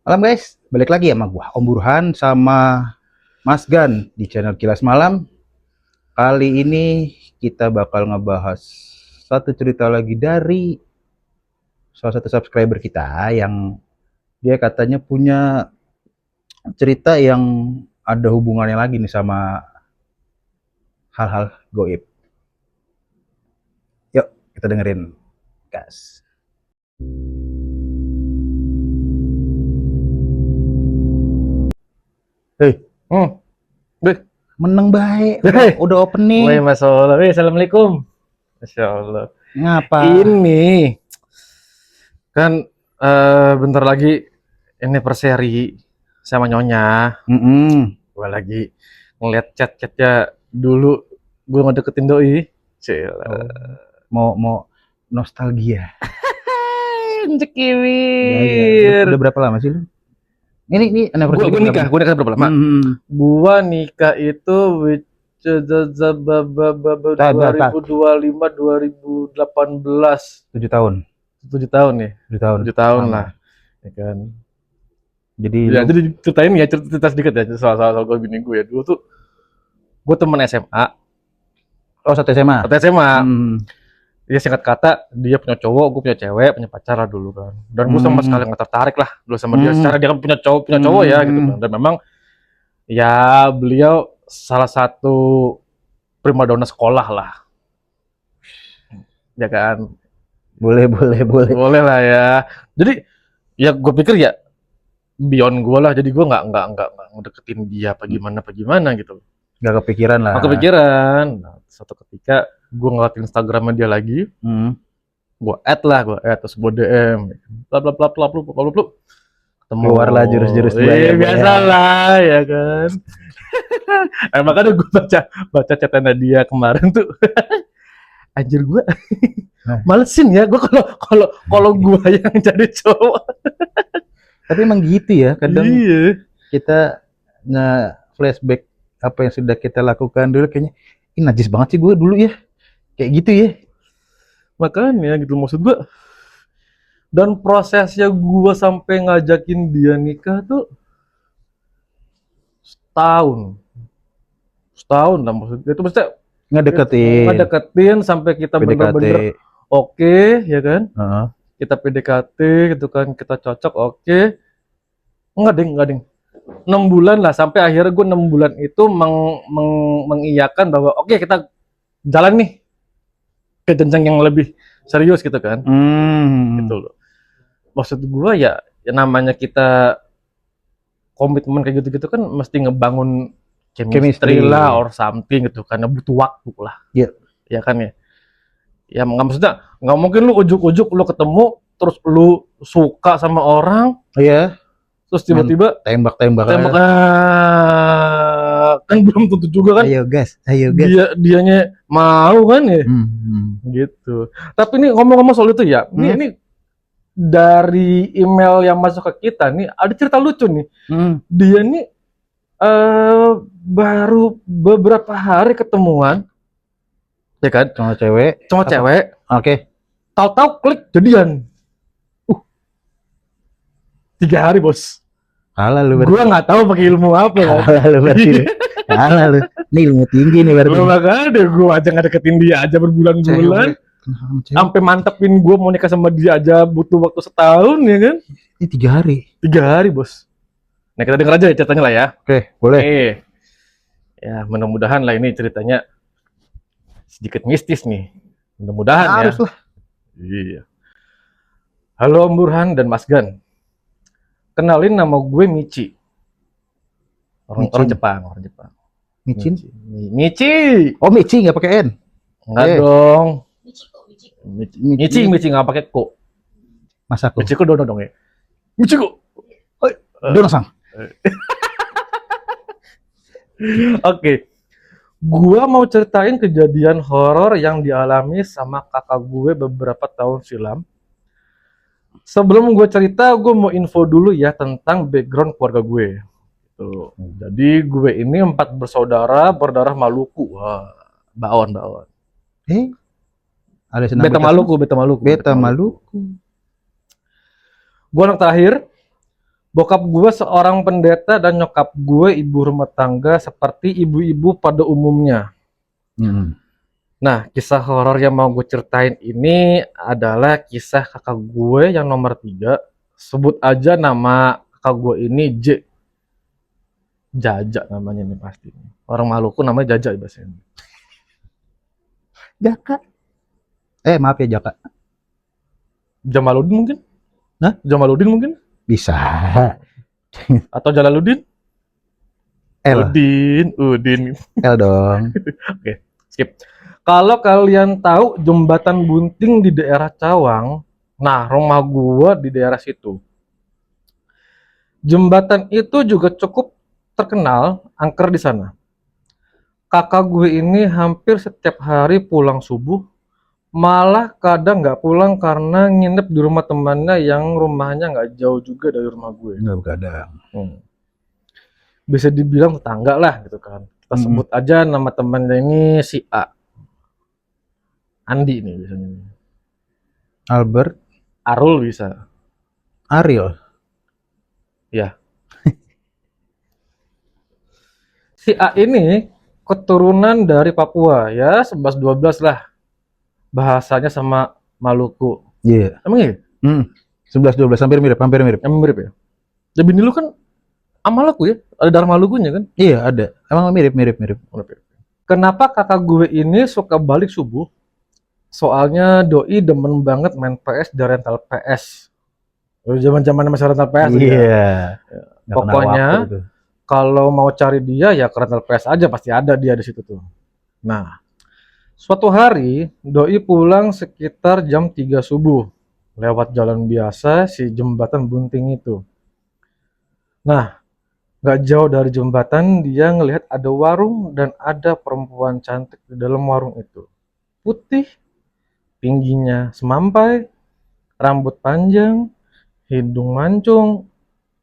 Malam guys, balik lagi sama gua Om Burhan sama Mas Gan di channel Kilas Malam. Kali ini kita bakal ngebahas satu cerita lagi dari salah satu subscriber kita yang dia katanya punya cerita yang ada hubungannya lagi nih sama hal-hal goib. Yuk kita dengerin, guys. Hei, Deh, meneng baik, Hei. udah opening. Woi Mas Allah, assalamualaikum. Masya Allah. Ngapa? Ini kan bentar lagi ini perseri sama Nyonya. Gue lagi ngeliat chat-chatnya dulu. Gue ngedeketin doi. Cila. Mau nostalgia. Cekivir. Udah berapa lama sih lu? Ini anniversary Gue nikah berapa lama? Gua nikah itu 2025 2018. 7 tahun. 7 tahun ya? 7 tahun. 7 tahun Lama. lah. Ya kan. Jadi Ya, jadi ceritain ya, cerita sedikit ya soal gue bini gue ya. Dulu tuh gue temen SMA. oh, satu SMA. Satu SMA. Ya singkat kata, dia punya cowok, gue punya cewek, punya pacar lah dulu kan. Dan gue sama sekali nggak tertarik lah dulu sama dia. Secara dia kan punya cowok ya gitu kan. Dan memang ya beliau salah satu primadona sekolah lah. Ya kan. Boleh. Boleh lah ya. Jadi ya gue pikir ya beyond gue lah. Jadi gue nggak ngedeketin dia apa gimana gitu. Gak kepikiran lah. Aku kepikiran. Nah, suatu ketika gue ngeliat Instagramnya dia lagi, gue add terus gue DM, bla bla bla bla bla bla bla. Keluarlah jurus-jurus buaya. Biasa lah ya kan. Makanya gue baca chatnya dia kemarin tuh. Anjir gue malesin ya gue kalau gue yang jadi cowok. Tapi emang gitu ya, kadang Iya. kita nge-flashback apa yang sudah kita lakukan dulu, kayaknya ini najis banget sih gue dulu ya. Kayak gitu ya. Makanya gitu maksud gue. Dan prosesnya gue sampai ngajakin dia nikah tuh setahun lah maksudnya. Itu maksudnya ngedeketin sampai kita bener-bener oke, ya kan? Kita PDKT gitu kan, kita cocok oke. Enggak ding. 6 bulan lah, sampai akhirnya gue 6 bulan itu mengiyakan bahwa oke kita jalan nih ke jenjang yang lebih serius gitu kan. Gitu loh. Maksud gue ya namanya kita komitmen kayak gitu-gitu kan mesti ngebangun chemistry lah or something gitu, karena butuh waktu lah. Iya. Ya kan ya. Ya maksudnya nggak mungkin lu ujuk-ujuk lu ketemu terus lu suka sama orang. Iya. Terus tiba-tiba tembak kan belum tentu juga kan. Ayo gas. Dianya mau kan ya. Gitu. Tapi ini ngomong-ngomong soal itu ya, ini dari email yang masuk ke kita nih ada cerita lucu nih. Dia nih baru beberapa hari ketemuan, ya kan? Cuma cewek. Oke. Tahu-tahu klik jadian. 3 hari bos. Kalah lu. Gua nggak tahu pakai ilmu apa ya. Kalah lu. Ini ilmu tinggi nih berarti. Lu makanya gua aja nggak deketin dia aja berbulan-bulan. Sampai mantepin gua mau nikah sama dia aja butuh waktu setahun ya kan. Ini 3 hari. 3 hari bos. Nah kita denger aja ya ceritanya lah ya. Oke, boleh. Ya mudah-mudahan lah ini ceritanya sedikit mistis nih. Mudah-mudahan ya. Harus lah. Iya. Halo Om Burhan dan Mas Gan. Kenalin nama gue Michi. Orang Jepang. Micin? Michi. Oh, Michi nggak pakai N. Enggak dong. Michi nggak pakai ko. Masako. Michiko dong ya. Michiko. Dono-san. Oke. Gua mau ceritain kejadian horor yang dialami sama kakak gue beberapa tahun silam. Sebelum gue cerita, gue mau info dulu ya tentang background keluarga gue. Tuh. Jadi gue ini 4 bersaudara berdarah Maluku. Wah, baon. Ada Beta Maluku. Beta Maluku. Gue anak terakhir. Bokap gue seorang pendeta dan nyokap gue ibu rumah tangga seperti ibu-ibu pada umumnya. Nah, kisah horor yang mau gue ceritain ini adalah kisah kakak gue yang nomor 3. Sebut aja nama kakak gue ini J. Jaja namanya nih pasti. Orang Maluku namanya Jaja biasanya. Jaka. Maaf ya Jaka. Jamaludin mungkin? Hah? Jamaludin mungkin? Bisa. Atau Jalaluddin? L. Udin. L dong. Oke, skip. Kalau kalian tahu jembatan Bunting di daerah Cawang, nah rumah gua di daerah situ. Jembatan itu juga cukup terkenal angker di sana. Kakak gue ini hampir setiap hari pulang subuh, malah kadang nggak pulang karena nginep di rumah temannya yang rumahnya nggak jauh juga dari rumah gue. Nggak kadang. Bisa dibilang tetangga lah gitu kan. Kita sebut aja nama temannya ini si A. Andi nih biasanya. Albert. Arul bisa. Ariel. Ya. Si A ini keturunan dari Papua ya, 11-12 lah. Bahasanya sama Maluku. Iya. Emang iya? 11-12 hampir mirip. Emang mirip ya? Jadi bini lu kan sama Maluku ya? Ada darah Malukunya kan? Iya, ada. Emang mirip. Kenapa kakak gue ini suka balik subuh? Soalnya doi demen banget main PS di rental PS. Zaman-zaman masih rental PS ya. Pokoknya kalau mau cari dia ya ke rental PS aja, pasti ada dia di situ tuh. Nah, suatu hari doi pulang sekitar jam 3 subuh lewat jalan biasa si jembatan Bunting itu. Nah, gak jauh dari jembatan dia ngelihat ada warung dan ada perempuan cantik di dalam warung itu. Putih, tingginya semampai, rambut panjang, hidung mancung,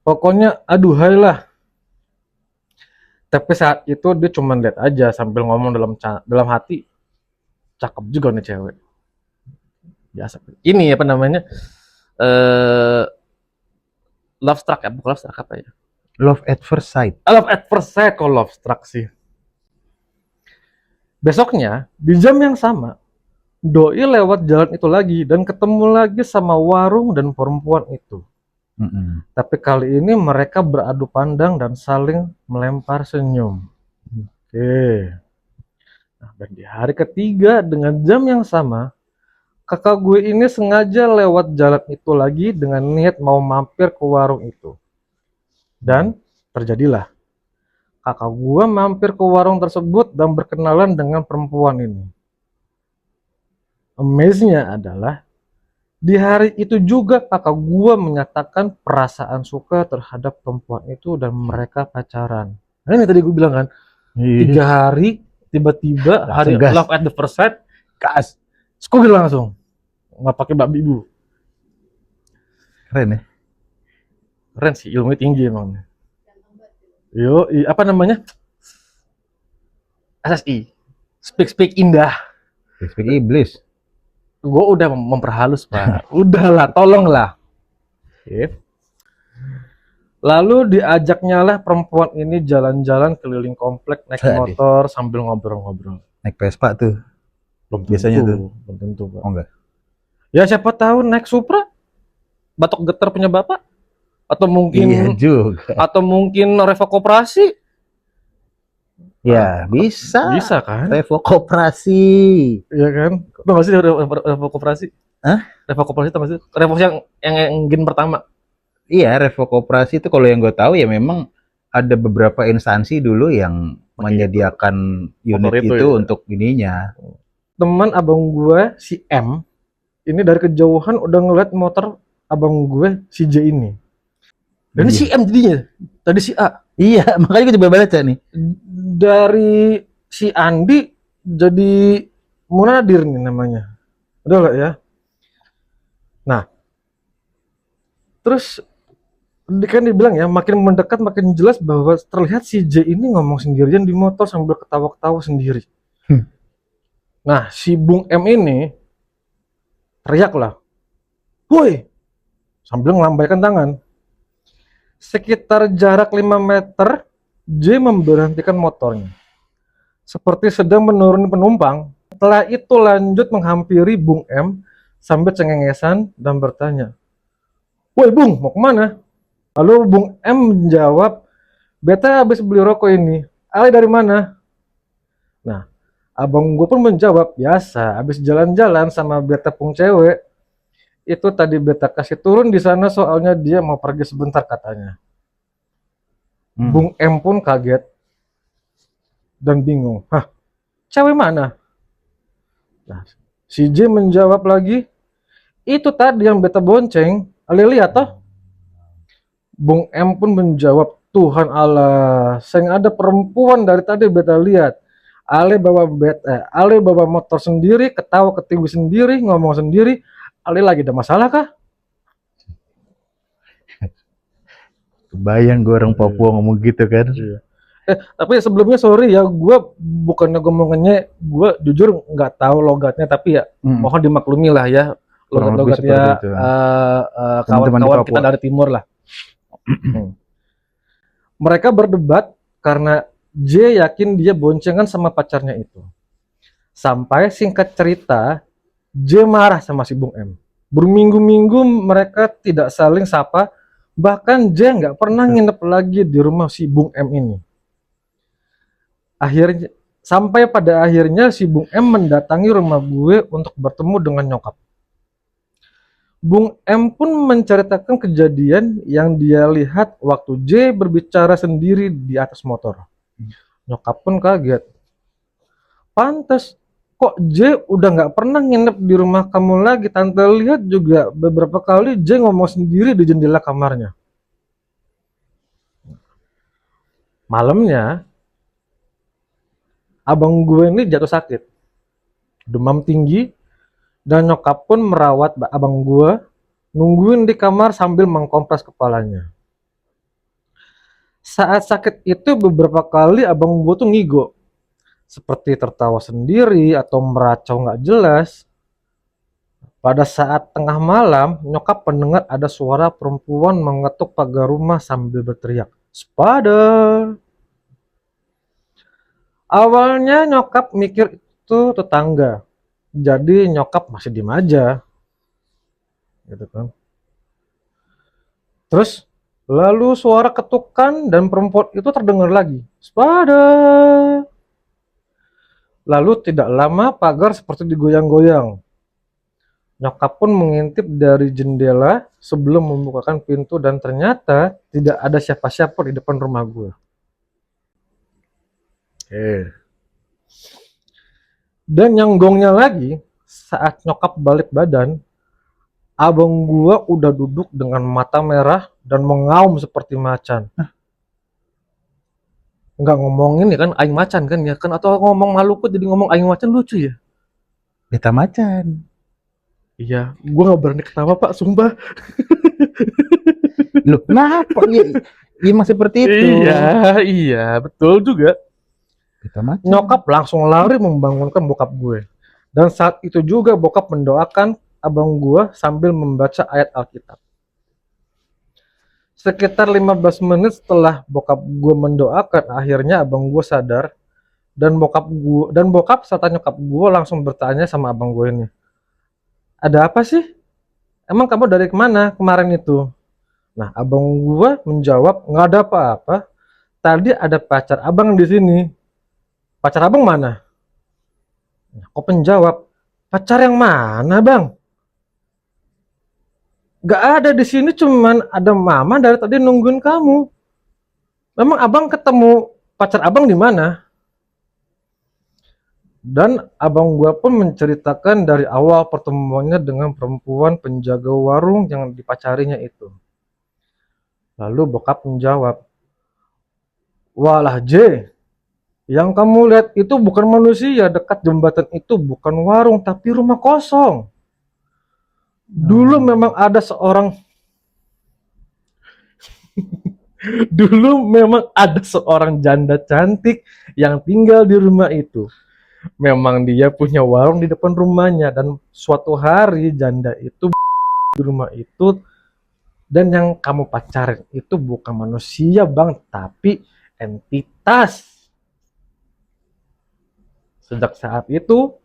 pokoknya aduhai lah. Tapi saat itu dia cuma lihat aja sambil ngomong dalam hati, cakep juga nih cewek. Biasa. Ini apa namanya? Love struck ya, bukan love struck apa ya? Love at first sight. Love at first sight kok love struck sih. Besoknya di jam yang sama, doi lewat jalan itu lagi dan ketemu lagi sama warung dan perempuan itu. Tapi kali ini mereka beradu pandang dan saling melempar senyum. Oke. Nah, dan di hari ketiga dengan jam yang sama, kakak gue ini sengaja lewat jalan itu lagi dengan niat mau mampir ke warung itu. Dan terjadilah. Kakak gue mampir ke warung tersebut dan berkenalan dengan perempuan ini. Amaze-nya adalah di hari itu juga kakak gue menyatakan perasaan suka terhadap perempuan itu dan mereka pacaran. Nah ini tadi gue bilang kan, 3 hari tiba-tiba hari gas. love at the first sight, gas, skugil langsung, nggak pakai babi bu. Keren ya? Keren sih, ilmunya tinggi emang. Yo, apa namanya? SSI, speak indah. Speak iblis. Gue udah memperhalus pak. Udahlah, tolonglah. Okay. Lalu diajaknya lah perempuan ini jalan-jalan keliling komplek naik motor sambil ngobrol-ngobrol. Naik Vespa tuh. Belum biasanya tentu, tuh. Belum tentu pak. Oh enggak. Ya siapa tahu naik Supra, batok getar punya bapak, atau mungkin iya juga. Atau mungkin Revo Koperasi. Ya, bisa kan? Revo Koperasi. Iya kan? Tau gak sih Revo Koperasi? Hah? Revo Koperasi tau gak sih? Revo yang gen pertama. Iya, Revo Koperasi itu kalau yang gue tahu ya memang ada beberapa instansi dulu yang menyediakan unit itu ya, untuk ininya. Teman abang gue si M ini dari kejauhan udah ngeliat motor abang gue si J ini. Dan ini si M jadinya. Tadi si A. Iya, makanya gue coba baca nih. Dari si Andi jadi Munadir nih namanya. Udah gak ya? Nah, terus kan dibilang ya, makin mendekat makin jelas bahwa terlihat si J ini ngomong sendirian di motor sambil ketawa-ketawa sendiri. Nah, si Bung M ini teriak lah, "Woi!" sambil ngelambaikan tangan. Sekitar jarak 5 meter, J memberhentikan motornya. Seperti sedang menuruni penumpang. Setelah itu lanjut menghampiri Bung M sambil cengengesan dan bertanya, "Woi Bung, mau kemana?" Lalu Bung M menjawab, "Beta habis beli rokok ini. Ale dari mana?" Nah, abang gue pun menjawab, "Biasa, habis jalan-jalan sama beta pung cewek. Itu tadi beta kasih turun di sana soalnya dia mau pergi sebentar katanya." Bung M pun kaget dan bingung. "Hah, cewek mana?" Nah, si J menjawab lagi, "Itu tadi yang beta bonceng. Ale lihat toh?" Bung M pun menjawab, "Tuhan Allah, seng ada perempuan dari tadi beta lihat. Ale bawa motor sendiri, ketawa ketiwi sendiri, ngomong sendiri. Ale lagi ada masalah kah?" Kebayang gue orang Papua ngomong gitu kan. Tapi sebelumnya sorry ya, gue bukannya ngomongnya, gue jujur nggak tahu logatnya, tapi ya mohon dimaklumi lah ya, logat-logatnya kawan-kawan kita dari timur lah. Mereka berdebat karena J yakin dia boncengan sama pacarnya itu. Sampai singkat cerita, J marah sama si Bung M. Berminggu-minggu mereka tidak saling sapa, bahkan J nggak pernah nginep lagi di rumah si Bung M ini. Sampai pada akhirnya si Bung M mendatangi rumah gue untuk bertemu dengan nyokap. Bung M pun menceritakan kejadian yang dia lihat waktu J berbicara sendiri di atas motor. Nyokap pun kaget. "Pantes, kok J udah nggak pernah nginep di rumah kamu lagi? Tante lihat juga beberapa kali J ngomong sendiri di jendela kamarnya." Malamnya, abang gue ini jatuh sakit, demam tinggi, dan nyokap pun merawat abang gue, nungguin di kamar sambil mengkompres kepalanya. Saat sakit itu beberapa kali abang gue tuh ngigo, seperti tertawa sendiri atau meracau nggak jelas. Pada saat tengah malam, nyokap mendengar ada suara perempuan mengetuk pagar rumah sambil berteriak, "Sepada!" Awalnya nyokap mikir itu tetangga, jadi nyokap masih diem aja, gitu kan. Terus lalu suara ketukan dan perempuan itu terdengar lagi, "Sepada!" Lalu tidak lama pagar seperti digoyang-goyang. Nyokap pun mengintip dari jendela sebelum membukakan pintu dan ternyata tidak ada siapa-siapa di depan rumah gue. Dan yang gongnya lagi, saat nyokap balik badan, abang gua udah duduk dengan mata merah dan mengaum seperti macan. Nggak ngomongin ya kan, aing macan kan ya kan, atau ngomong Maluku jadi ngomong aing macan lucu ya? Beta macan. Iya, gua nggak berani ketawa pak, sumpah. Loh, kenapa? Iya masih seperti itu. Iya, betul juga. Beta macan. Nyokap langsung lari membangunkan bokap gue. Dan saat itu juga bokap mendoakan abang gue sambil membaca ayat Alkitab. Sekitar 15 menit setelah bokap gue mendoakan, akhirnya abang gue sadar dan bokap serta nyokap gue langsung bertanya sama abang gue ini, "Ada apa sih? Emang kamu dari kemana kemarin itu?" Nah, abang gue menjawab, "Nggak ada apa-apa. Tadi ada pacar abang di sini." "Pacar abang mana?" Nah, kok menjawab, "Pacar yang mana bang? Gak ada di sini, cuman ada mama dari tadi nungguin kamu. Memang abang ketemu pacar abang di mana?" Dan abang gua pun menceritakan dari awal pertemuannya dengan perempuan penjaga warung yang dipacarinya itu. Lalu bokap menjawab, "Walah J, yang kamu lihat itu bukan manusia, dekat jembatan itu bukan warung tapi rumah kosong. Dulu memang ada seorang Dulu memang ada seorang janda cantik yang tinggal di rumah itu. Memang dia punya warung di depan rumahnya dan suatu hari janda itu di rumah itu Dan yang kamu pacarin itu bukan manusia bang, tapi entitas. Sejak saat itu,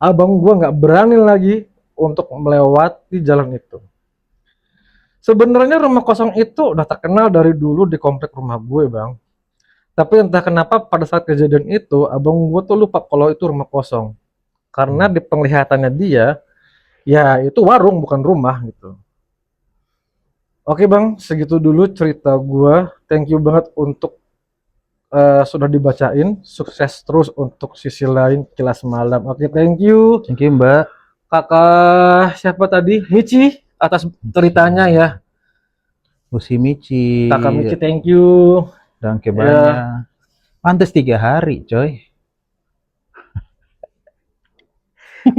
abang gua nggak berani lagi untuk melewati jalan itu. Sebenarnya rumah kosong itu udah terkenal dari dulu di komplek rumah gue bang. Tapi entah kenapa pada saat kejadian itu, abang gue tuh lupa kalau itu rumah kosong. Karena di penglihatannya dia, ya itu warung bukan rumah gitu. Oke bang, segitu dulu cerita gue. Thank you banget untuk sudah dibacain. Sukses terus untuk sisi lain Kilas Malam. Oke, thank you. Thank you Mbak. Kakak siapa tadi? Michi atas ceritanya ya. Michi. Kakak Michi, thank you. Dan kebanyakan. Pantes 3 hari, coy.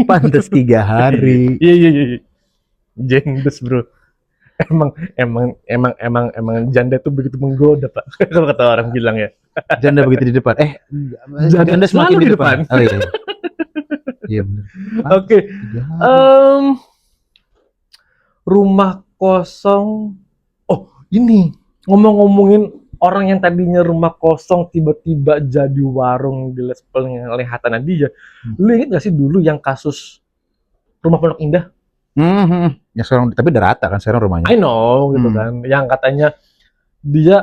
Pantes 3 hari. Iya. Jendes bro. Emang janda tuh begitu menggoda pak. Kalau kata orang bilang ya. Janda begitu di depan. Janda semakin di depan. Oh iya. Iya benar. Oke. Rumah kosong. Oh ini ngomongin orang yang tadinya rumah kosong tiba-tiba jadi warung di penglihatan dia. Lu inget gak sih dulu yang kasus rumah Pondok Indah? Ya sekarang tapi udah rata kan sekarang rumahnya. I know gitu kan. Yang katanya dia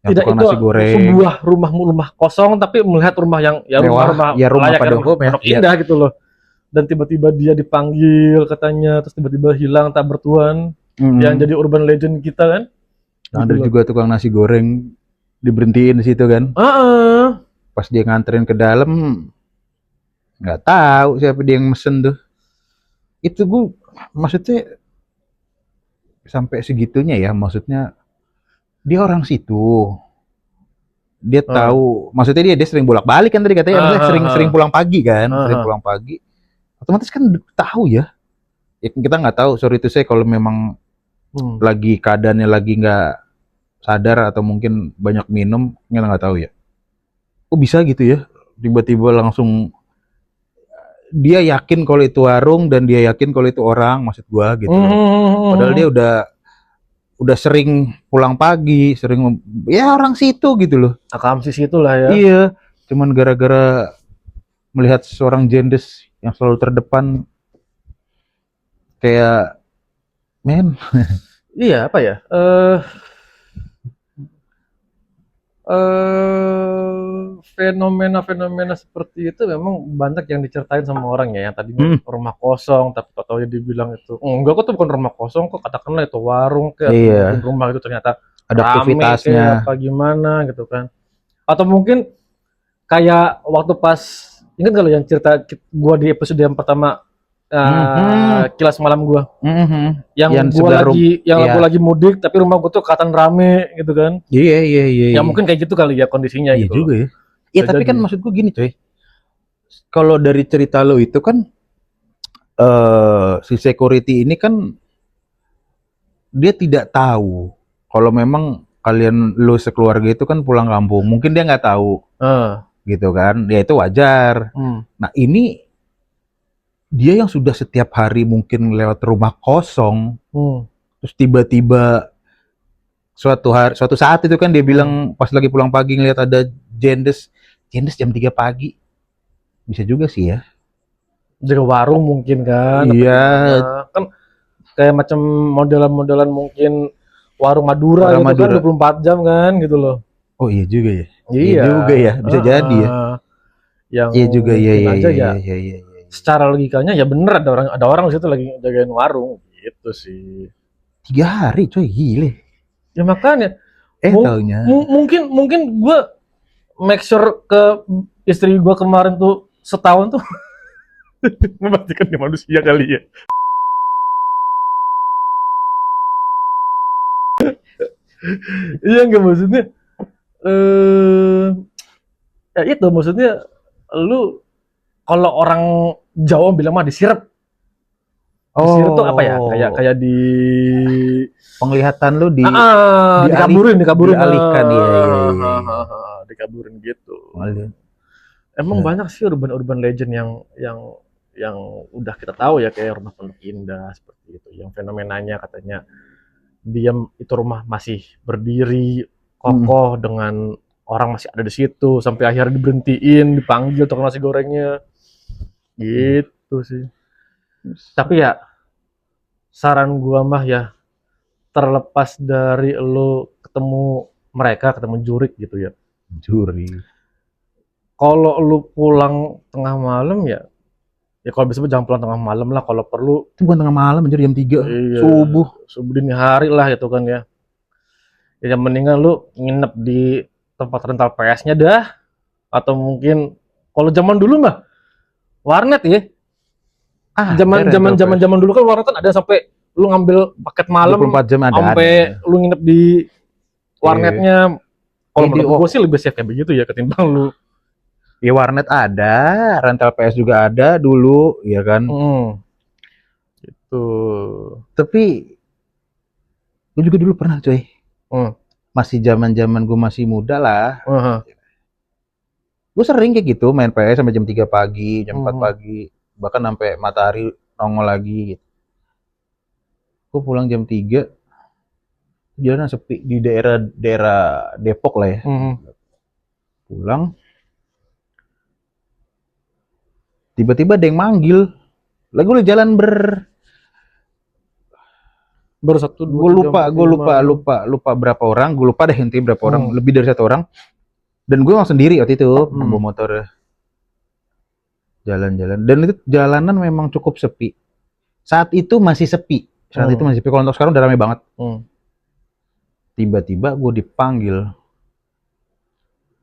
yang tidak itu nasi goreng. Sebuah rumah kosong tapi melihat rumah yang ya rumah layak pada Pondok Indah gitu loh. Dan tiba-tiba dia dipanggil katanya, terus tiba-tiba hilang tak bertuan. Yang jadi urban legend kita kan. Ada gitu juga tukang nasi goreng diberhentiin di situ kan. Pas dia nganterin ke dalam nggak tahu siapa dia yang mesen tuh. Itu gue maksudnya sampai segitunya ya, maksudnya dia orang situ. Dia tahu, maksudnya dia sering bolak-balik kan tadi katanya, sering pulang pagi kan, sering pulang pagi. Otomatis kan tahu ya. Kita nggak tahu, sorry itu saya kalau memang lagi keadaannya lagi nggak sadar atau mungkin banyak minum, kita nggak tahu ya. Kok bisa gitu ya? Tiba-tiba langsung dia yakin kalau itu warung dan dia yakin kalau itu orang, maksud gua gitu. Padahal dia udah sering pulang pagi, sering ya orang situ gitu loh. Akamsi situ lah ya. Iya, cuman gara-gara melihat seorang jendes yang selalu terdepan kayak men. Iya apa ya? Fenomena seperti itu memang banyak yang diceritain sama orang ya, yang tadinya rumah kosong tapi tahu dibilang itu enggak kok, tuh bukan rumah kosong kok, katakanlah itu warung kayak rumah itu ternyata ada aktivitasnya apa gimana gitu kan. Atau mungkin kayak waktu pas ingat kalau yang cerita gua di episode yang pertama Kilas Malam gua, yang gua lagi mudik tapi rumah gua tuh kelihatan rame gitu kan. Iya. Ya mungkin kayak gitu kali ya kondisinya gitu. Juga ya. Ya tapi kan maksud gua gini coy, kalau dari cerita lo itu kan si security ini kan dia tidak tahu kalau memang kalian lo sekeluarga itu kan pulang kampung, mungkin dia nggak tahu gitu kan, ya itu wajar. Nah ini dia yang sudah setiap hari mungkin lewat rumah kosong, terus tiba-tiba suatu saat itu kan dia bilang pas lagi pulang pagi ngeliat ada jendes jam 3 pagi, bisa juga sih ya. Jaga warung mungkin kan? Iya. Kan kayak macam modelan mungkin warung Madura gitu kan 24 jam kan gitu loh. Oh iya juga ya. Iya juga ya, bisa jadi ya. Yang iya juga iya. Secara logikanya ya bener ada orang di situ lagi jagain warung gitu sih. 3 hari coy, gile. Ya makanya taunya mungkin gue make sure ke istri gue kemarin tuh setahun tuh memastikan dia manusia kali ya. Iya nggak, maksudnya ya itu maksudnya lu kalau orang Jawa bilang mah disirep. Disirep tuh apa ya? Kayak di penglihatan lu dikaburin dialihkan dikaburin gitu. Emang banyak sih urban legend yang udah kita tahu ya, kayak rumah Pondok Indah seperti itu, yang fenomenanya katanya diam, itu rumah masih berdiri kokoh dengan orang masih ada di situ sampai akhirnya diberhentiin, dipanggil tukang nasi gorengnya. Gitu sih. Tapi ya saran gua mah ya, terlepas dari lo ketemu mereka, ketemu jurik gitu ya. Juri. Kalau lu pulang tengah malam ya kalau bisa jangan pulang tengah malam lah, kalau perlu Itu bukan tengah malam, anjir, jam 3 iya, subuh. dini hari lah gitu kan ya. Ya mendingan lu nginep di tempat rental PS-nya dah, atau mungkin kalau zaman dulu mah warnet ya. Zaman dulu kan warnet kan ada sampai lu ngambil paket malam 24 jam ada. sampai lu nginep di warnetnya. Kalau menurut gue sih lebih safe kayak begitu ya ketimbang lu. Ya warnet ada, rental PS juga ada dulu, ya kan. Gitu. Tapi gue juga dulu pernah, coy. Masih zaman gue masih muda lah. Gue sering kayak gitu main PS sampai jam 3 pagi, jam 4 pagi, bahkan sampai matahari nongol lagi gitu. Gue pulang jam 3, jalanan sepi di daerah Depok lah ya. Pulang, tiba-tiba ada yang manggil. Lagu lu jalan bersatu, gue lupa berapa orang, gue lupa deh intinya berapa orang, lebih dari 1 orang. Dan gue emang sendiri waktu itu, bawa motor jalan-jalan. Dan itu jalanan memang cukup sepi. Saat itu masih sepi. Kalau untuk sekarang udah ramai banget. Tiba-tiba gue dipanggil.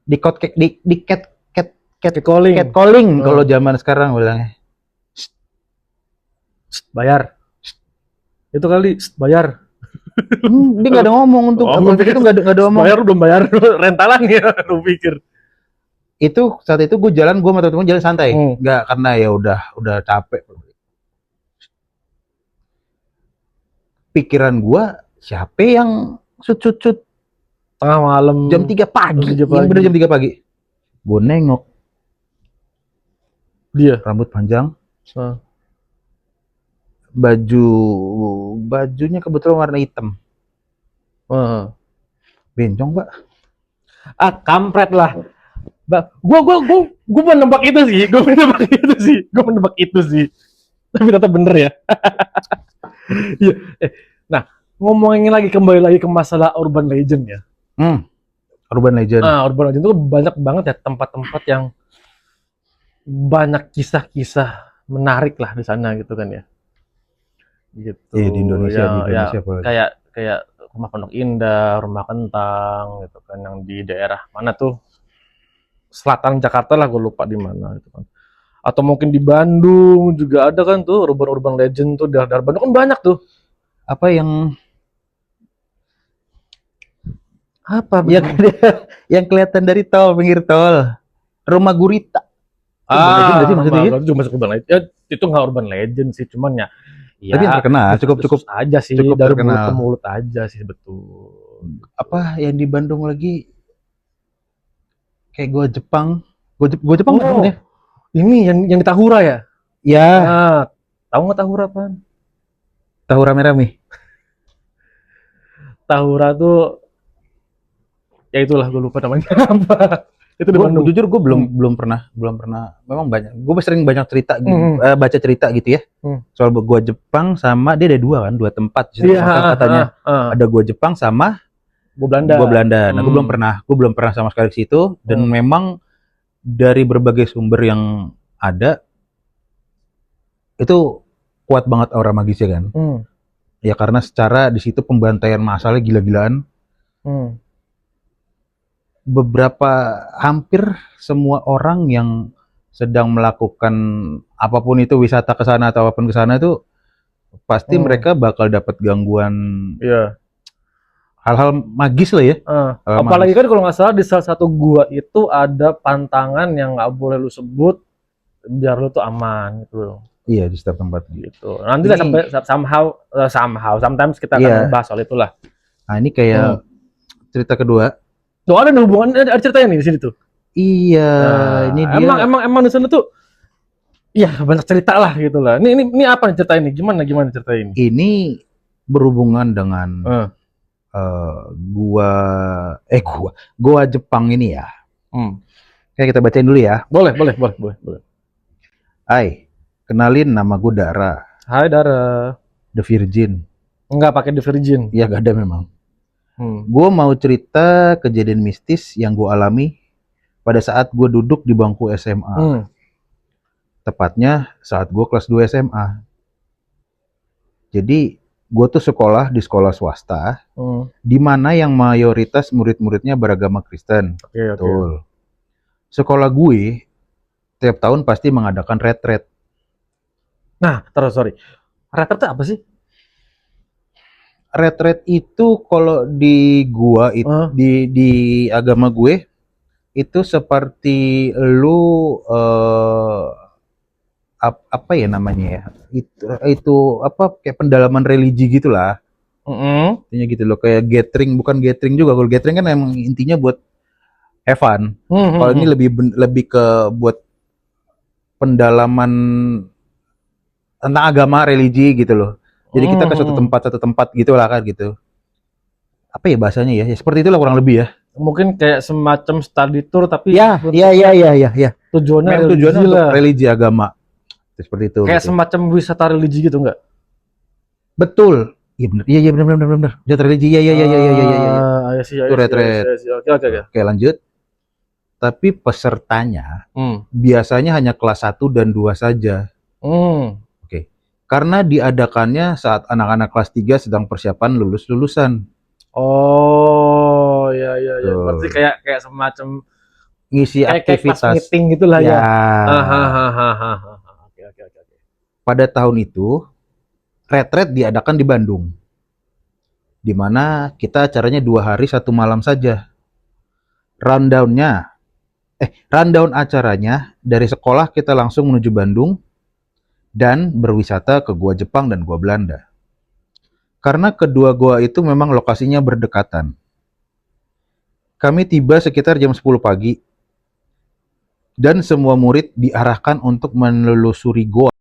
Di catcalling kalau zaman sekarang bilangnya. Bayar. Itu kali bayar. Dia nggak ada ngomong untuk itu nggak ada ngomong. Bayar belum bayar rentalan ya, lu pikir. Itu saat itu gue jalan, gue sama temen jalan santai, nggak, karena ya udah capek. Pikiran gue, siapa yang cut tengah malam jam 3 pagi, yang bener jam 3 pagi. Gue nengok dia, rambut panjang, bajunya kebetulan warna hitam. Bencong, Pak. Kampret lah. Gue menebak itu sih. Tapi tetap bener ya. Nah, kembali lagi ke masalah urban legend ya. Urban legend. Urban legend itu banyak banget ya tempat-tempat yang banyak kisah-kisah menarik lah di sana gitu kan ya. Gitu. Di Indonesia kayak Rumah Pondok Indah, Rumah Kentang gitu kan, yang di daerah mana tuh? Selatan Jakarta lah, gue lupa di mana gitu kan. Atau mungkin di Bandung juga ada kan tuh urban legend tuh, daerah Bandung kan banyak tuh. Yang kelihatan dari tol, pinggir tol, Rumah Gurita. Itu masuk urban legend. Ya, itu nggak urban legend sih, cuman ya. Tapi yang terkenal, cukup aja sih, dari mulut ke mulut aja sih, betul. Apa yang di Bandung lagi? Kayak gua Jepang ya. Ini yang di Tahura ya? Ya. Tahu nggak Tahura apa? Tahu rame-rame. Tahura tuh, ya itulah, gue lupa namanya apa. Itu di Bandung. Jujur gue belum pernah. Memang banyak. Gue sering banyak cerita, baca cerita gitu ya. Soal gua Jepang sama dia ada 2 tempat. Katanya ada gua Jepang sama gua Belanda. Nah, gue belum pernah sama sekali ke situ. Dan memang dari berbagai sumber yang ada itu kuat banget aura magisnya kan. Ya karena secara di situ pembantaian massalnya gila-gilaan. Hampir semua orang yang sedang melakukan apapun itu, wisata ke sana atau apapun ke sana itu pasti mereka bakal dapat gangguan. Hal-hal magis lah ya. Apalagi kan kalau nggak salah di salah satu gua itu ada pantangan yang nggak boleh lu sebut biar lu tuh aman gitu. Iya, di setiap tempat gitu. Nanti lah sampai sometimes kita akan bahas soal itulah. Nah, ini kayak cerita kedua. Tuh ada hubungan, ada ceritanya nih di sini tuh. Iya, ini dia. Emang di sana tuh iya banyak cerita lah gitu lah. Ini apa nih cerita ini? Gimana cerita ini? Ini berhubungan dengan gua Jepang ini ya. Kayak kita bacain dulu ya. Boleh. Hai, kenalin nama gue Dara. Hai Dara. The Virgin. Enggak pakai The Virgin. Iya, gak ada memang. Gue mau cerita kejadian mistis yang gue alami pada saat gue duduk di bangku SMA. Tepatnya saat gue kelas 2 SMA. Jadi gue tuh sekolah di sekolah swasta, di mana yang mayoritas murid-muridnya beragama Kristen. Betul. Sekolah gue tiap tahun pasti mengadakan retret. Nah, sorry. Retret itu apa sih? Retret itu kalau di gua di agama gue itu seperti lu apa ya namanya ya? Itu apa kayak pendalaman religi gitulah. Intinya gitu loh, kayak gathering, bukan gathering juga. Kalau gathering kan emang intinya buat have fun. Kalau ini lebih ke buat pendalaman tentang agama, religi gitu loh. Jadi kita ke satu tempat gitu lah kan gitu. Apa ya bahasanya ya? Ya seperti itulah kurang lebih ya. Mungkin kayak semacam study tour tapi ya. Tujuannya untuk religi agama. Seperti itu. Kayak gitu. Semacam wisata religi gitu enggak? Betul. Iya benar. Iya benar. Wisata religi. Iya. Itu retret. Oke, lanjut. Tapi pesertanya biasanya hanya kelas 1 dan 2 saja. Oke. Karena diadakannya saat anak-anak kelas 3 sedang persiapan lulusan. Oh, iya. Berarti kayak semacam ngisi aktivitas kayak meeting gitulah ya. Oke. Pada tahun itu retret diadakan di Bandung. Di mana kita acaranya 2 hari 1 malam saja. Rundown acaranya dari sekolah kita langsung menuju Bandung dan berwisata ke Gua Jepang dan Gua Belanda. Karena kedua gua itu memang lokasinya berdekatan. Kami tiba sekitar jam 10 pagi dan semua murid diarahkan untuk menelusuri goa.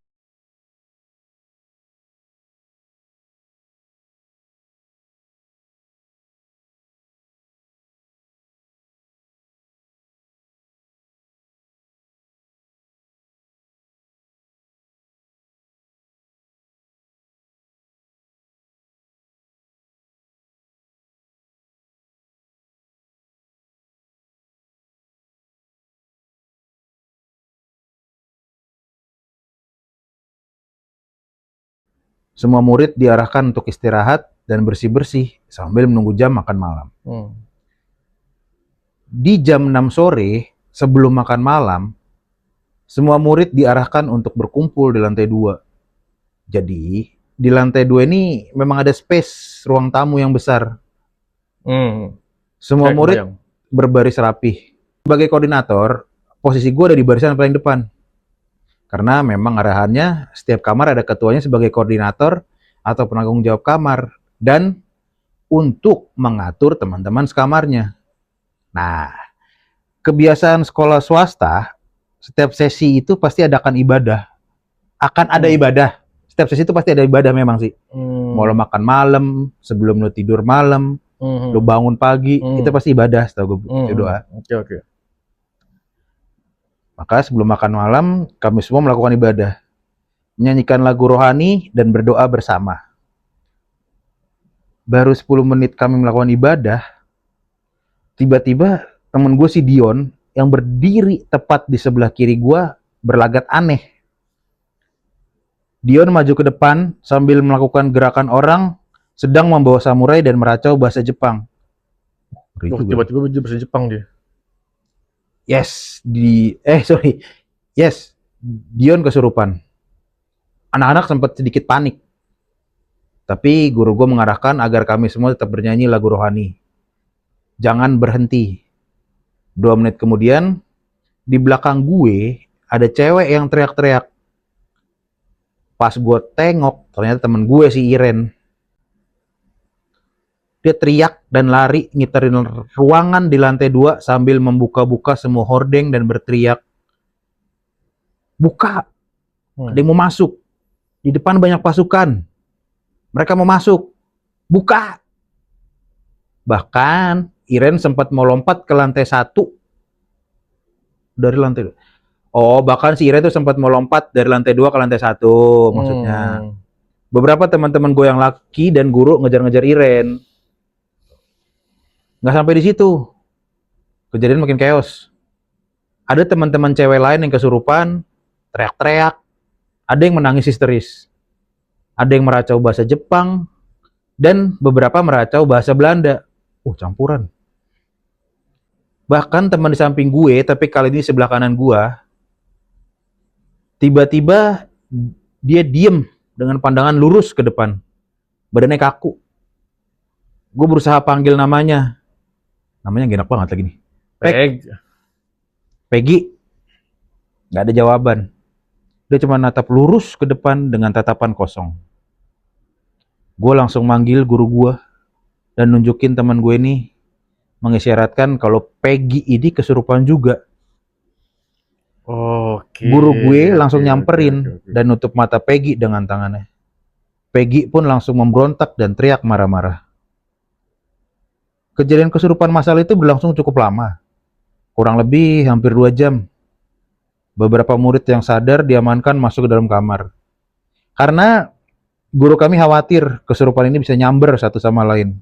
Semua murid diarahkan untuk istirahat dan bersih-bersih sambil menunggu jam makan malam. Di jam 6 sore, sebelum makan malam, semua murid diarahkan untuk berkumpul di lantai 2. Jadi, di lantai 2 ini memang ada space, ruang tamu yang besar. Semua murid berbaris rapih. Sebagai koordinator, posisi gue ada di barisan paling depan. Karena memang arahannya setiap kamar ada ketuanya sebagai koordinator atau penanggung jawab kamar dan untuk mengatur teman-teman sekamarnya. Nah, kebiasaan sekolah swasta setiap sesi itu pasti adakan ibadah. Akan ada ibadah. Setiap sesi itu pasti ada ibadah memang sih. Mau lo makan malam, sebelum lo tidur malam, lo bangun pagi, itu pasti ibadah setahu gue, doa. Oke. Maka sebelum makan malam, kami semua melakukan ibadah. Menyanyikan lagu rohani dan berdoa bersama. Baru 10 menit kami melakukan ibadah, tiba-tiba temen gue si Dion, yang berdiri tepat di sebelah kiri gue, berlagat aneh. Dion maju ke depan sambil melakukan gerakan orang sedang membawa samurai dan meracau bahasa Jepang. Tiba-tiba bahasa Jepang dia. Yes, Dion kesurupan. Anak-anak sempat sedikit panik. Tapi guru gue mengarahkan agar kami semua tetap bernyanyi lagu rohani. Jangan berhenti. 2 menit kemudian, di belakang gue ada cewek yang teriak-teriak. Pas gue tengok, ternyata temen gue si Iren. Dia teriak dan lari ngiterin ruangan di lantai 2 sambil membuka-buka semua hordeng dan berteriak, "Buka! Ada yang mau masuk. Di depan banyak pasukan. Mereka mau masuk. buka. Bahkan Iren sempat mau lompat ke lantai 1 dari lantai. Oh, bahkan si Iren tuh sempat mau lompat dari lantai 2 ke lantai 1 maksudnya. Beberapa teman-teman gue yang laki dan guru ngejar-ngejar Iren. Nggak sampai di situ. Kejadian makin chaos. Ada teman-teman cewek lain yang kesurupan, teriak-teriak. Ada yang menangis histeris. Ada yang meracau bahasa Jepang dan beberapa meracau bahasa Belanda. Campuran. Bahkan teman di samping gue, tapi kali ini sebelah kanan gue, tiba-tiba dia diem dengan pandangan lurus ke depan. Badannya kaku. Gue berusaha panggil namanya. Namanya gak enak banget lagi nih. Peggy. Gak ada jawaban. Dia cuma natap lurus ke depan dengan tatapan kosong. Gue langsung manggil guru gue dan nunjukin teman gue ini, mengisyaratkan kalau Peggy ini kesurupan juga. Guru gue langsung nyamperin dan nutup mata Peggy dengan tangannya. Peggy pun langsung memberontak dan teriak marah-marah. Kejadian kesurupan massal itu berlangsung cukup lama. Kurang lebih hampir 2 jam. Beberapa murid yang sadar diamankan masuk ke dalam kamar. Karena guru kami khawatir kesurupan ini bisa nyamber satu sama lain.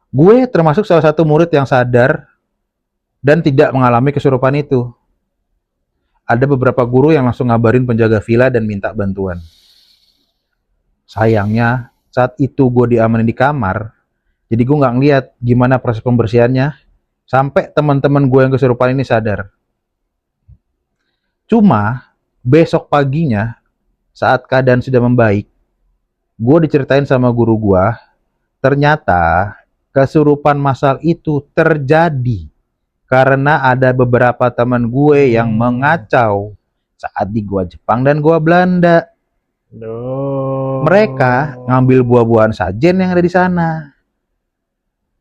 Gue termasuk salah satu murid yang sadar dan tidak mengalami kesurupan itu. Ada beberapa guru yang langsung ngabarin penjaga villa dan minta bantuan. Sayangnya, saat itu gue diamanin di kamar, jadi gue nggak ngeliat gimana proses pembersihannya sampai teman-teman gue yang kesurupan ini sadar. Cuma, besok paginya, saat keadaan sudah membaik, gue diceritain sama guru gue, ternyata kesurupan massal itu terjadi karena ada beberapa teman gue yang mengacau saat di gua Jepang dan gua Belanda. Mereka ngambil buah-buahan sajen yang ada di sana.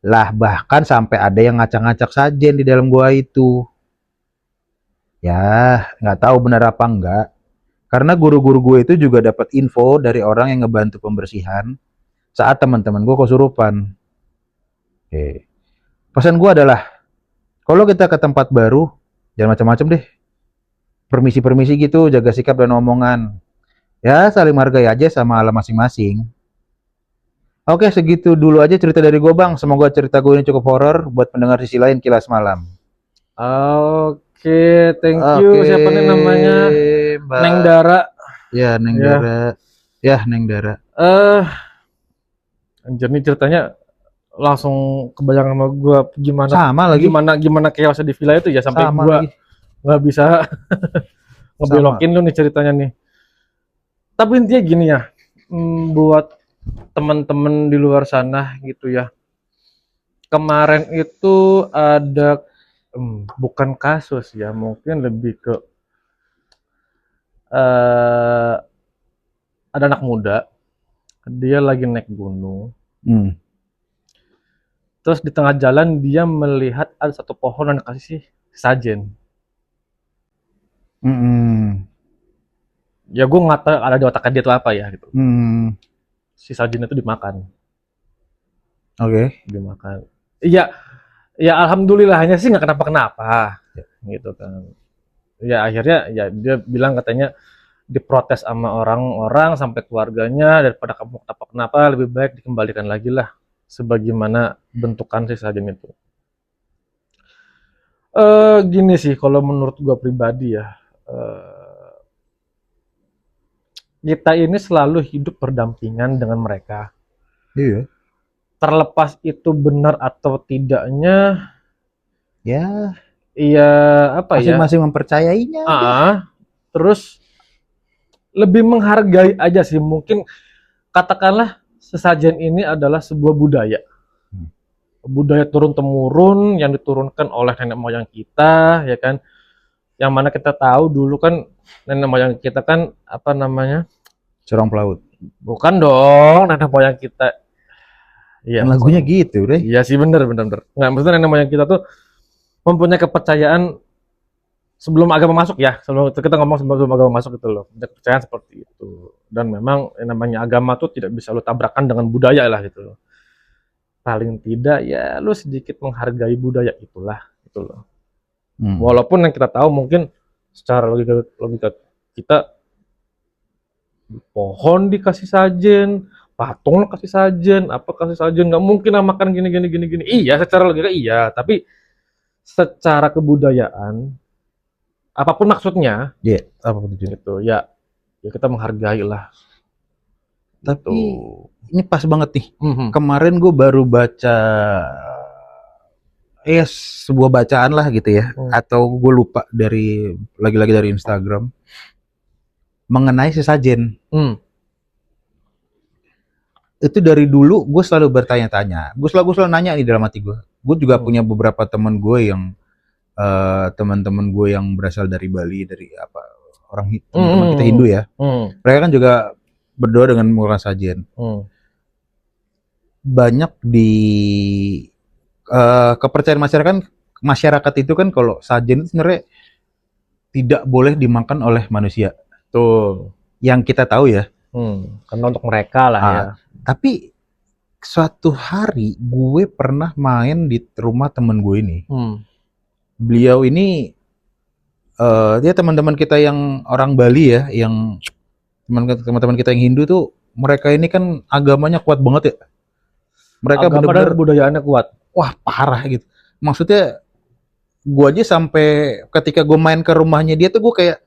Lah bahkan sampai ada yang ngacak-ngacak sajen di dalam gua itu. Ya, nggak tahu benar apa enggak. Karena guru-guru gue itu juga dapat info dari orang yang ngebantu pembersihan saat teman-teman gue kesurupan. Oke. Pesan gue adalah, kalau kita ke tempat baru, jangan macam-macam deh. Permisi-permisi gitu, jaga sikap dan omongan. Ya, saling menghargai aja sama alam masing-masing. Oke, segitu dulu aja cerita dari gue, Bang. Semoga cerita gue ini cukup horor buat pendengar sisi lain Kilas Malam. Oke, thank you. Siapa nih namanya? Mbak Neng Dara. Ya, Neng Dara. Ya, Neng Dara. Anjir nih ceritanya langsung kebayang sama gue gimana chaosnya di villa itu ya, sampai gue nggak bisa ngebelokin lu nih ceritanya nih. Tapi intinya gini ya, buat teman-teman di luar sana gitu ya, kemarin itu ada bukan kasus ya, mungkin lebih ke ada anak muda, dia lagi naik gunung. Terus di tengah jalan dia melihat ada satu pohon yang kasih sajen. Ya gue nggak tahu ada di otaknya dia itu apa ya gitu. Si sajen itu dimakan. Dimakan. Iya, ya alhamdulillahnya sih nggak kenapa-kenapa, gitu kan. Ya akhirnya ya dia bilang katanya diprotes sama orang-orang sampai keluarganya, daripada kamu kenapa-kenapa lebih baik dikembalikan lagi lah sebagaimana bentukan si sajen itu. Gini sih kalau menurut gue pribadi ya, kita ini selalu hidup berdampingan dengan mereka. Iya. Terlepas itu benar atau tidaknya, ya apa ya? Masing-masing mempercayainya. Terus lebih menghargai aja sih. Mungkin katakanlah sesajen ini adalah sebuah budaya. Budaya turun-temurun yang diturunkan oleh nenek moyang kita, ya kan? Yang mana kita tahu dulu kan nenek moyang kita kan apa namanya? Corong pelaut. Bukan dong, nenek moyang kita. Iya. Lagunya gitu deh. Iya sih, bener. Nggak, maksudnya nenek moyang kita tuh mempunyai kepercayaan sebelum agama masuk ya, sebelum kita ngomong sebelum agama masuk gitu loh, ada kepercayaan seperti itu. Dan memang yang namanya agama tuh tidak bisa lo tabrakan dengan budaya lah gitu loh. Paling tidak ya lo sedikit menghargai budaya itulah gitu loh. Walaupun yang kita tahu mungkin secara logika kita, pohon dikasih sajen, patung lo kasih sajen, apa kasih sajen, nggak mungkin lah makan gini. Iya, secara logika iya, tapi secara kebudayaan, apapun maksudnya, apapun itu. gitu ya kita menghargai lah. Tapi ini pas banget nih. Kemarin gue baru baca sebuah bacaan lah gitu ya, atau gue lupa dari lagi-lagi dari Instagram mengenai sesajen. Itu dari dulu gue selalu bertanya-tanya, gue selalu nanya nih dalam hati gue. Gue juga punya beberapa teman gue yang teman-teman gue yang berasal dari Bali, dari apa orang teman kita Hindu ya. Mereka kan juga berdoa dengan menggunakan sajen. Banyak di kepercayaan masyarakat itu kan kalau sajen itu sebenarnya tidak boleh dimakan oleh manusia. Tuh. Yang kita tahu ya. Karena untuk mereka lah ya. Tapi suatu hari gue pernah main di rumah temen gue ini. Beliau ini dia teman-teman kita yang orang Bali ya, yang teman-teman kita yang Hindu tuh, mereka ini kan agamanya kuat banget ya. Mereka benar-benar budayaannya kuat. Wah, parah gitu. Maksudnya gue aja sampai ketika gue main ke rumahnya dia tuh gue kayak,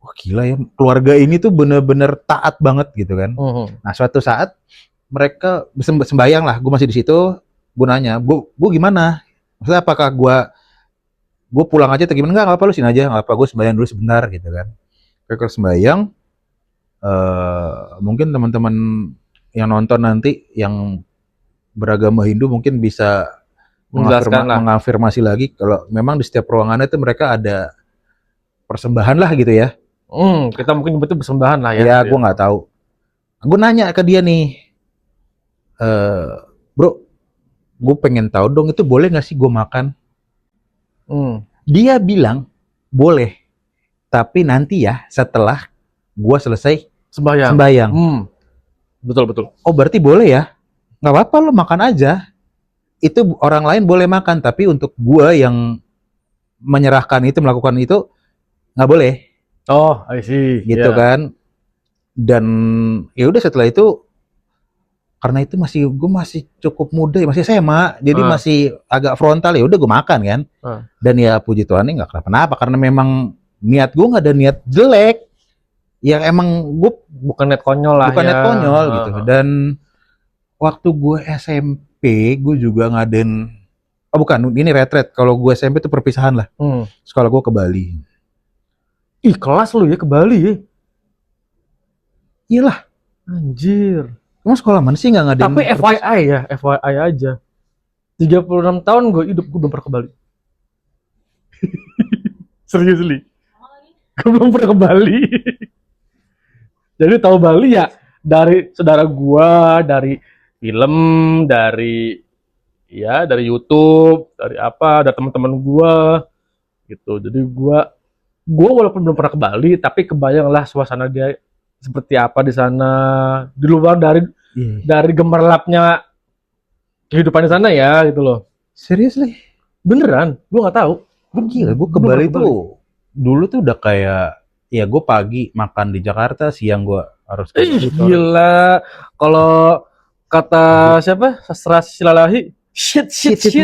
wah gila ya, keluarga ini tuh bener-bener taat banget gitu kan. Nah suatu saat mereka sembahyang lah, gue masih di situ, gue nanya, gue gimana? Maksudnya apakah gue pulang aja atau gimana? Nggak apa, lu sini aja, nggak apa, gue sembahyang dulu sebentar gitu kan. Mereka sembahyang, mungkin teman-teman yang nonton nanti yang beragama Hindu mungkin bisa mengafirmasi lagi kalau memang di setiap ruangannya itu mereka ada persembahan lah gitu ya. Kita mungkin betul persembahan lah ya. Ya, gue nggak tahu. Gue nanya ke dia nih, bro, gue pengen tahu dong itu boleh nggak sih gue makan? Dia bilang boleh, tapi nanti ya setelah gue selesai sembahyang. Betul. Oh berarti boleh ya? Nggak apa-apa lo makan aja. Itu orang lain boleh makan, tapi untuk gue yang menyerahkan itu, melakukan itu nggak boleh. Oh, I see. Gitu kan. Dan ya udah setelah itu, karena itu gue masih cukup muda, masih SMA, jadi masih agak frontal, ya udah gue makan kan. Dan ya puji Tuhan nggak kenapa-napa, karena memang niat gue nggak ada niat jelek. Ya emang gue bukan niat konyol lah. Bukan niat konyol gitu. Dan waktu gue SMP, gue juga ngadain, bukan, ini retret. Kalau gue SMP itu perpisahan lah. Sekolah gue ke Bali. Ih, kelas lu ya ke Bali ya? Iyalah. Anjir. Emang sekolah mana sih nggak ngadain? Tapi FYI ya, FYI aja. 36 tahun gue hidup, gue belum pernah ke Bali. Serius li. Gue belum pernah ke Bali. Jadi tahu Bali ya dari saudara gue, dari film, dari YouTube, dari apa, ada teman-teman gue gitu. Jadi gue walaupun belum pernah ke Bali, tapi kebayanglah suasana dia seperti apa di sana, di luar dari gemerlapnya kehidupan di sana ya gitu loh. Serius li? Beneran, gue nggak tahu. Gue ke Bali tuh dulu tuh udah kayak, ya gue pagi makan di Jakarta, siang gue harus ke gila. Kalau kata siapa? Sastra Silalahi, shit. Gitu.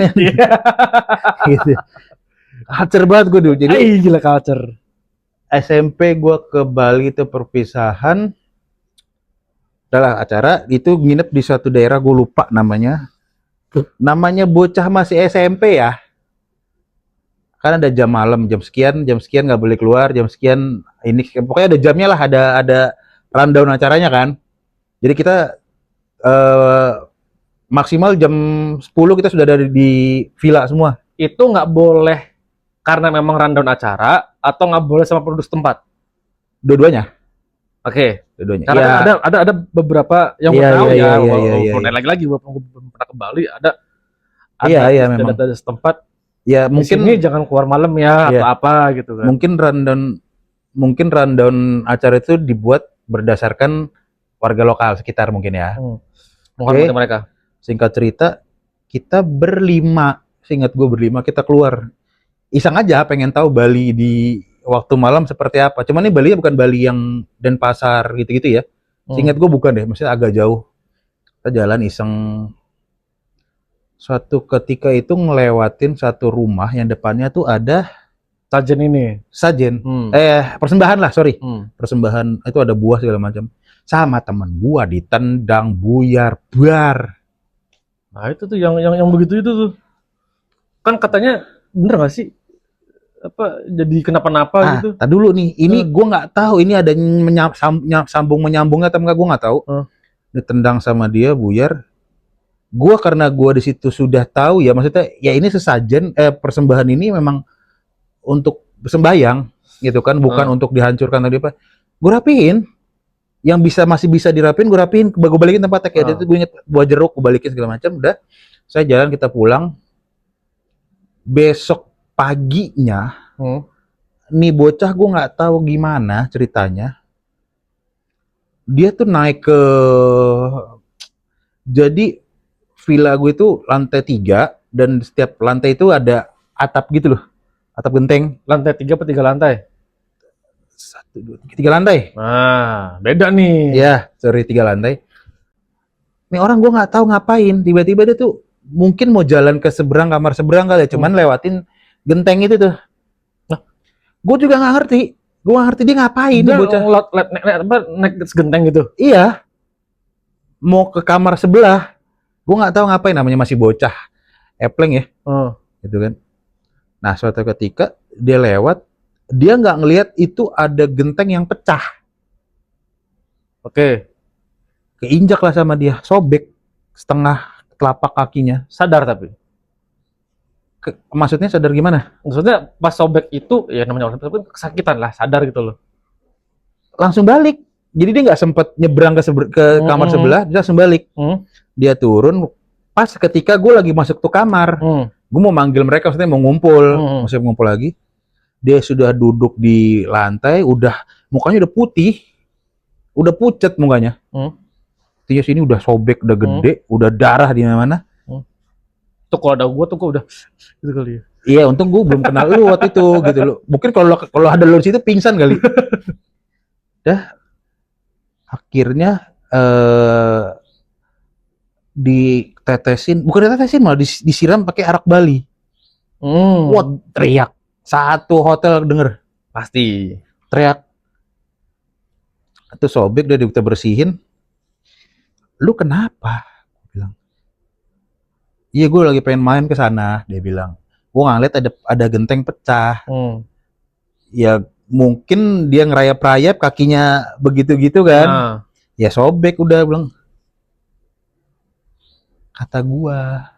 Culture banget gue dulu. Jadi gila culture. SMP gue ke Bali itu perpisahan. Adalah acara itu nginep di suatu daerah, gue lupa namanya. Namanya bocah masih SMP ya. Kan ada jam malam, jam sekian nggak boleh keluar, jam sekian ini pokoknya ada jamnya lah, ada rundown acaranya kan. Jadi kita maksimal jam 10 kita sudah ada di villa semua. Itu nggak boleh karena memang rundown acara atau nggak boleh sama penduduk setempat? Dua-duanya. Oke. Dua-duanya. Karena ada beberapa yang tahu ya. Lagi-lagi walaupun gue belum pernah ke Bali, ada memang setempat. Ya di mungkin sini jangan keluar malam ya Iya. atau apa gitu kan. mungkin rundown acara itu dibuat berdasarkan warga lokal sekitar mungkin ya. Menghormati mereka. Singkat cerita, kita berlima, seingat gue berlima kita keluar. Iseng aja pengen tahu Bali di waktu malam seperti apa. Cuman ini Bali bukan Bali yang Denpasar gitu-gitu ya. Seingat gue bukan deh, maksudnya agak jauh. Kita jalan iseng. Suatu ketika itu ngelewatin satu rumah yang depannya tuh ada Sajen ini. sajen. Persembahan lah, sorry. Persembahan itu ada buah segala macam. Sama temen gua ditendang, buyar, bar. Nah itu tuh yang begitu itu tuh. Kan katanya bener gak sih? Apa jadi kenapa-napa gitu? Tadi dulu nih, ini gua nggak tahu ini ada sambung menyambungnya atau enggak, gua nggak tahu. Ditendang sama dia, buyar. Gua karena gua di situ sudah tahu ya, maksudnya ya ini sesajen persembahan ini memang untuk sembahyang gitu kan, bukan untuk dihancurkan tadi apa. Gue rapiin yang masih bisa dirapiin, gue rapiin, gue balikin tempatnya kayak itu, gue inget buah jeruk, gue balikin segala macam. Udah, saya jalan, kita pulang. Besok paginya, nih bocah gue nggak tahu gimana ceritanya. Dia tuh naik ke, jadi villa gue itu lantai 3 dan setiap lantai itu ada atap gitu loh, atap genteng. Lantai 3 apa 3 lantai? 3 lantai. Nah, beda nih. Ya, sorry 3 lantai. Nih orang gue nggak tahu ngapain, tiba-tiba dia tuh mungkin mau jalan ke seberang, kamar seberang kali ya, cuman lewatin genteng itu tuh. Nah, gue juga nggak ngerti. Gue nggak ngerti dia ngapain nih bocah. Naik genteng gitu. Iya. Mau ke kamar sebelah. Gue nggak tahu ngapain, namanya masih bocah. Epleng ya. Gitu kan. Nah, suatu ketika dia lewat, dia nggak ngelihat itu ada genteng yang pecah. Oke. Keinjak lah sama dia, sobek setengah telapak kakinya. Sadar tapi. Maksudnya sadar gimana? Maksudnya pas sobek itu ya namanya orang kesakitan lah, sadar gitu loh. Langsung balik. Jadi dia nggak sempat nyebrang ke kamar sebelah, dia langsung balik. Dia turun pas ketika gue lagi masuk tuh kamar. Gue mau manggil mereka, maksudnya mau ngumpul, masih ngumpul lagi. Dia sudah duduk di lantai, mukanya udah putih, udah pucet mukanya. Artinya sini udah sobek, udah gede, udah darah di mana-mana. Tuh kalau ada gue tuh gue udah gitu kali ya. Iya, untung gue belum kenal lu waktu itu gitu loh. Mungkin kalau ada lu di situ pingsan kali. Dah, akhirnya ditetesin, bukan ditetesin malah disiram pakai arak Bali. Wah, teriak. Satu hotel denger. Pasti. Teriak. Itu sobek, udah kita bersihin. Lu kenapa? Gue bilang. Iya, gue lagi pengen main ke sana, dia bilang. Gue ngeliat ada genteng pecah. Ya mungkin dia ngerayap-rayap kakinya begitu-gitu kan. Ya sobek udah, bilang. Kata gua,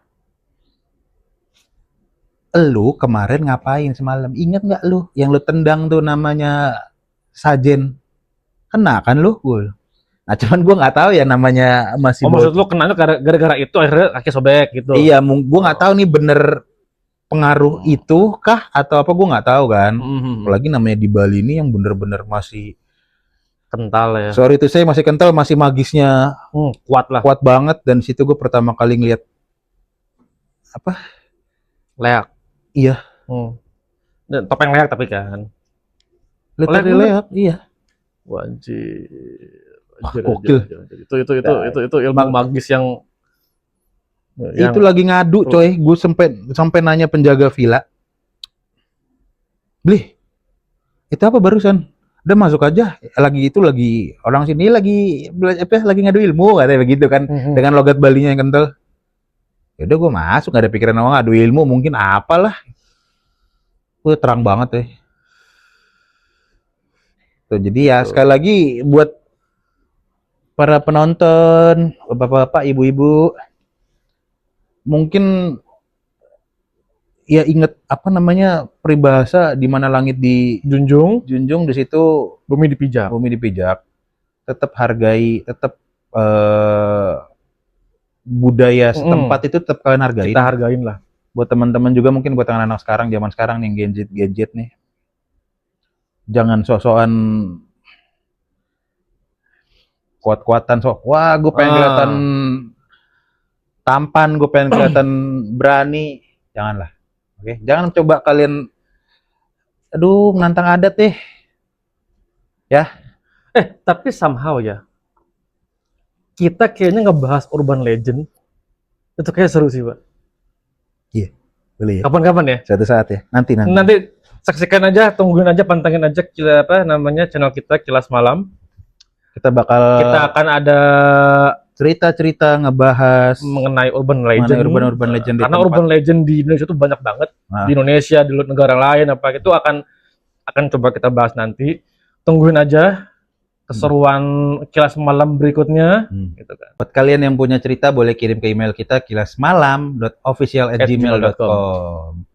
lu kemarin ngapain semalam? Ingat nggak lu yang lu tendang tuh namanya Sajen? Kena kan lu? Nah, cuman gua nggak tahu ya namanya masih. Maksud lu kenanya gara-gara itu akhirnya kaki sobek gitu? Iya, gua nggak tahu nih bener pengaruh itu kah atau apa, gua nggak tahu kan. Apalagi namanya di Bali ini yang bener-bener masih kental ya. Sorry itu saya masih kental, masih magisnya kuat lah. Kuat banget, dan situ gue pertama kali ngeliat apa? Leak. Iya. Dan topeng leak tapi kan. Leak, iya. Wajib. Gokil. Itu ilmu magis yang itu lagi ngadu coy, gue sampai nanya penjaga villa. Blih, itu apa barusan? Udah masuk aja, lagi orang sini lagi ngadu ilmu katanya begitu kan, dengan logat Balinya yang kental. Ya udah gue masuk, gak ada pikiran mau ngadu ilmu, mungkin apalah. Gue terang banget ya. Tuh, jadi ya sekali lagi buat para penonton, bapak-bapak, ibu-ibu, mungkin ya inget apa namanya peribahasa di mana langit dijunjung, di situ bumi dipijak. Tetap hargai, tetap budaya setempat itu tetap kalian hargain. Kita hargain lah. buat teman-teman juga, mungkin buat anak-anak sekarang, zaman sekarang nih, gadget nih, jangan sok-sokan kuat-kuatan, wah gue pengen kelihatan tampan, gue pengen kelihatan berani. Janganlah, oke? Jangan coba kalian aduh menantang adat deh ya. Tapi somehow ya, kita kayaknya ngebahas urban legend itu kayak seru sih, Pak. Iya, boleh ya. Kapan-kapan ya? Suatu saat ya. Nanti. Nanti saksikan aja, tungguin aja, pantengin aja channel kita Kilas Malam. Kita akan ada cerita-cerita ngebahas mengenai urban legend. Urban legend karena urban legend di Indonesia itu banyak banget. Di Indonesia, di luar negara lain apa itu akan coba kita bahas nanti. Tungguin aja keseruan Kilas Malam berikutnya gitu kan. Buat kalian yang punya cerita boleh kirim ke email kita kilasmalam.official@gmail.com.